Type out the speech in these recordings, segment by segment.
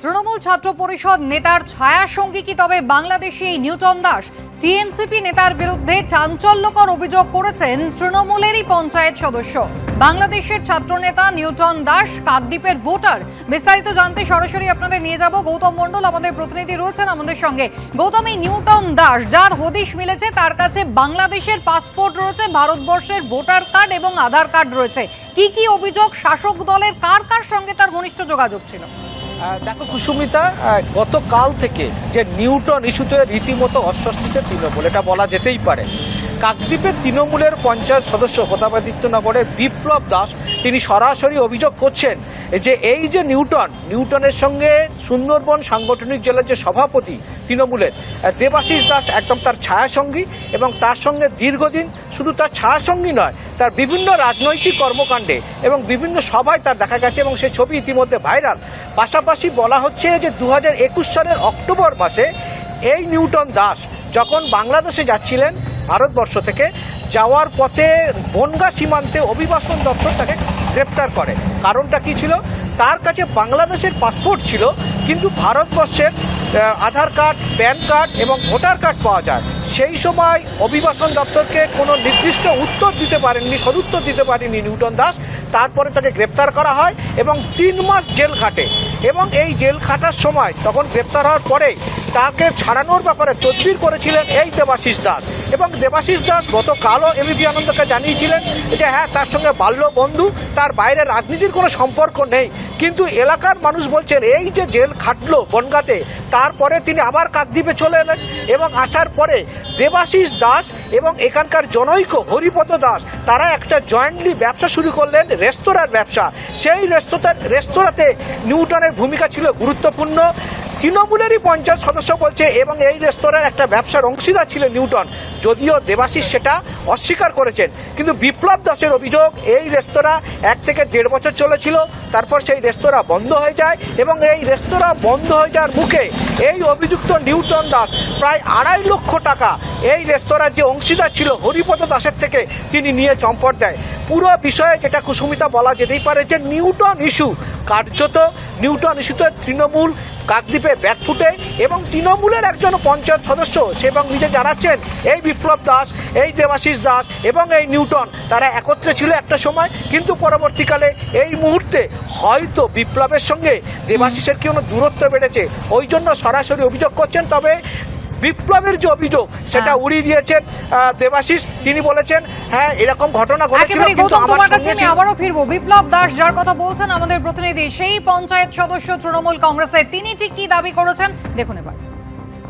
তৃণমূল ছাত্র পরিষদ নেতার ছায়া সঙ্গী কি তবে বাংলাদেশি এই নিউটন দাস? টিএমসিপি নেতার বিরুদ্ধে চাঞ্চল্যকর অভিযোগ করেছেন তৃণমূলেরই পঞ্চায়েত সদস্য। বাংলাদেশের ছাত্রনেতা নিউটন দাস কাকদ্বীপের ভোটার। বিস্তারিত জানতে সরাসরি আপনাদের নিয়ে যাব। গৌতম মণ্ডল আমাদের প্রতিনিধি রয়েছেন আমাদের সঙ্গে। গৌতম, এই নিউটন দাস যার হদিশ মিলেছে তার কাছে বাংলাদেশের পাসপোর্ট রয়েছে, ভারতবর্ষের ভোটার কার্ড এবং আধার কার্ড রয়েছে। কি কি অভিযোগ? শাসক দলের কার কার সঙ্গে তার ঘনিষ্ঠ যোগাযোগ ছিল? দেখো কুসুমিতা, গতকাল থেকে যে নিউটন ইস্যুতে রীতিমতো অস্বস্তিতে তৃণমূল, এটা বলা যেতেই পারে। কাকদ্বীপের তৃণমূলের পঞ্চায়েত সদস্য প্রতাপাদিত্যনগরের বিপ্লব দাস তিনি সরাসরি অভিযোগ করছেন যে এই যে নিউটনের সঙ্গে সুন্দরবন সাংগঠনিক জেলার যে সভাপতি তৃণমূলের দেবাশিস দাস একদম তার ছায়াসঙ্গী, এবং তার সঙ্গে দীর্ঘদিন শুধু তার ছায়াসঙ্গী নয়, তার বিভিন্ন রাজনৈতিক কর্মকাণ্ডে এবং বিভিন্ন সভায় তার দেখা গেছে এবং সেই ছবি ইতিমধ্যে ভাইরাল। পাশাপাশি বলা হচ্ছে যে 2021 সালের অক্টোবর মাসে এই নিউটন দাস যখন বাংলাদেশে যাচ্ছিলেন ভারতবর্ষ থেকে, যাওয়ার পথে বনগাঁ সীমান্তে অভিবাসন দপ্তর তাকে গ্রেপ্তার করে। কারণটা কি ছিল? তার কাছে বাংলাদেশের পাসপোর্ট ছিল, কিন্তু ভারতবর্ষের আধার কার্ড, প্যান কার্ড এবং ভোটার কার্ড পাওয়া যায়। সেই সময় অভিবাসন দপ্তরকে কোনো নির্দিষ্ট উত্তর দিতে পারেননি, সদুত্তর দিতে পারেনি নিউটন দাস। তারপরে তাকে গ্রেপ্তার করা হয় এবং 3 মাস জেল খাটে, এবং এই জেল খাটার সময় তখন গ্রেপ্তার হওয়ার পরে তাকে ছাড়ানোর ব্যাপারে তদবির করেছিলেন এই দেবাশিস দাস। এবং দেবাশিস দাস গতকালও এবিপি আনন্দকে জানিয়েছিলেন যে হ্যাঁ, তার সঙ্গে বাল্য বন্ধু, তার বাইরে রাজনীতির কোনো সম্পর্ক নেই। কিন্তু এলাকার মানুষ বলছেন এই যে জেল খাটলো বনগাঁতে, তারপরে তিনি আবার কাকদ্বীপে চলে এলেন, এবং আসার পরে দেবাশিস দাস এবং এখানকার জনৈক হরিপদ দাস তারা একটা জয়েন্টলি ব্যবসা শুরু করলেন, রেস্তোরাঁর ব্যবসা। সেই রেস্তোরাঁতে নিউটনের ভূমিকা ছিল গুরুত্বপূর্ণ। তৃণমূলেরই পঞ্চায়েত সদস্য বলছে, এবং এই রেস্তোরাঁর একটা ব্যবসার অংশীদার ছিল নিউটন, যদিও দেবাশিস সেটা অস্বীকার করেছেন। কিন্তু বিপ্লব দাসের অভিযোগ এই রেস্তোরাঁ 1 থেকে 1.5 বছর চলেছিল, তারপর সেই রেস্তোরাঁ বন্ধ হয়ে যায়, এবং এই রেস্তোরাঁ বন্ধ হয়ে যাওয়ার মুখে এই অভিযুক্ত নিউটন দাস প্রায় 2.5 লক্ষ টাকা এই রেস্তোরাঁর যে অংশীদার ছিল হরিপদ দাসের থেকে তিনি নিয়ে চম্পট দেয়। পুরো বিষয়ে যেটা কুসুমিতা বলা যেতেই পারে যে নিউটন ইস্যু, কার্যত নিউটন ইস্যুতে তৃণমূল কাকদ্বীপে ব্যাকফুটে, এবং তৃণমূলের একজন পঞ্চায়েত সদস্য সে এবং নিজে জানাচ্ছেন এই বিপ্লব দাস, এই দেবাশিস দাস এবং এই নিউটন তারা একত্রে ছিল একটা সময়, কিন্তু পরবর্তীকালে এই মুহূর্তে হয়তো বিপ্লবের সঙ্গে দেবাশিসের কি কোনো দূরত্ব বেড়েছে, ওই জন্য সরাসরি অভিযোগ করছেন। তবে বিপ্লবের যে অভিযোগ সেটা উড়িয়ে দিয়েছেন দেবাশিস। তিনি বলেছেন হ্যাঁ, এরকম ঘটনা ঘটেছিল। তোমার কাছে আমি আবারও ফিরবো। বিপ্লব দাস যার কথা বলছেন আমাদের প্রতিনিধি, সেই পঞ্চায়েত সদস্য তৃণমূল কংগ্রেসের, তিনি ঠিক কি দাবি করেছেন দেখুন এবার।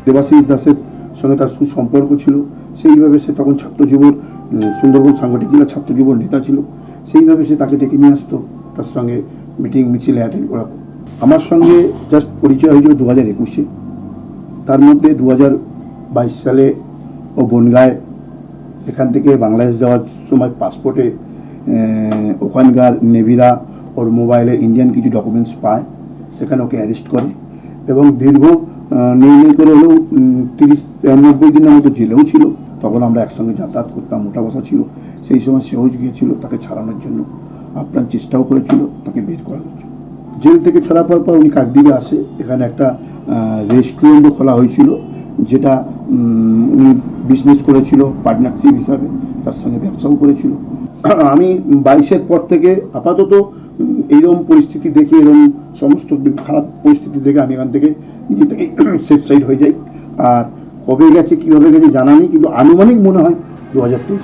দেবাশিস দাসের সঙ্গে তার সুসম্পর্ক ছিল, সেইভাবে সে তখন ছাত্র যুবর সুন্দরবন সাংগঠনিক জেলা ছাত্র যুবর নেতা ছিল, সেইভাবে সে তাকে ডেকে নিয়ে আসতো, তার সঙ্গে মিটিং মিছিলে অ্যাটেন্ড করাতো। আমার সঙ্গে জাস্ট পরিচয় হয়েছিল 2021-এ। তার মধ্যে 2022 সালে ও বনগাঁয় এখান থেকে বাংলাদেশ যাওয়ার সময় পাসপোর্টে ওখানকার নেভিরা ওর মোবাইলে ইন্ডিয়ান কিছু ডকুমেন্টস পায়, সেখানে ওকে অ্যারেস্ট করে, এবং দীর্ঘ নেই করে হলেও 30-90 দিনের মতো জেলেও ছিল। তখন আমরা একসঙ্গে যাতায়াত করতাম, মোটা বসা ছিল। সেই সময় সেও গিয়েছিল তাকে ছাড়ানোর জন্য, আপ্রাণ চেষ্টাও করেছিল তাকে বের করানোর জন্য। জেল থেকে ছাড়া পাওয়ার পর উনি কাকদ্বীপে আসে, এখানে একটা রেস্টুরেন্টও খোলা হয়েছিল, যেটা উনি বিজনেস করেছিল পার্টনারশিপ হিসাবে, তার সঙ্গে ব্যবসাও করেছিল। আমি 22-এর পর থেকে আপাতত এইরকম পরিস্থিতি দেখে, এরকম সমস্ত খারাপ পরিস্থিতি দেখে আমি এখান থেকে নিজে থেকে সেফ সাইড হয়ে যাই। আর কবে গেছে কীভাবে গেছে জানা নেই, কিন্তু আনুমানিক মনে হয় 2023।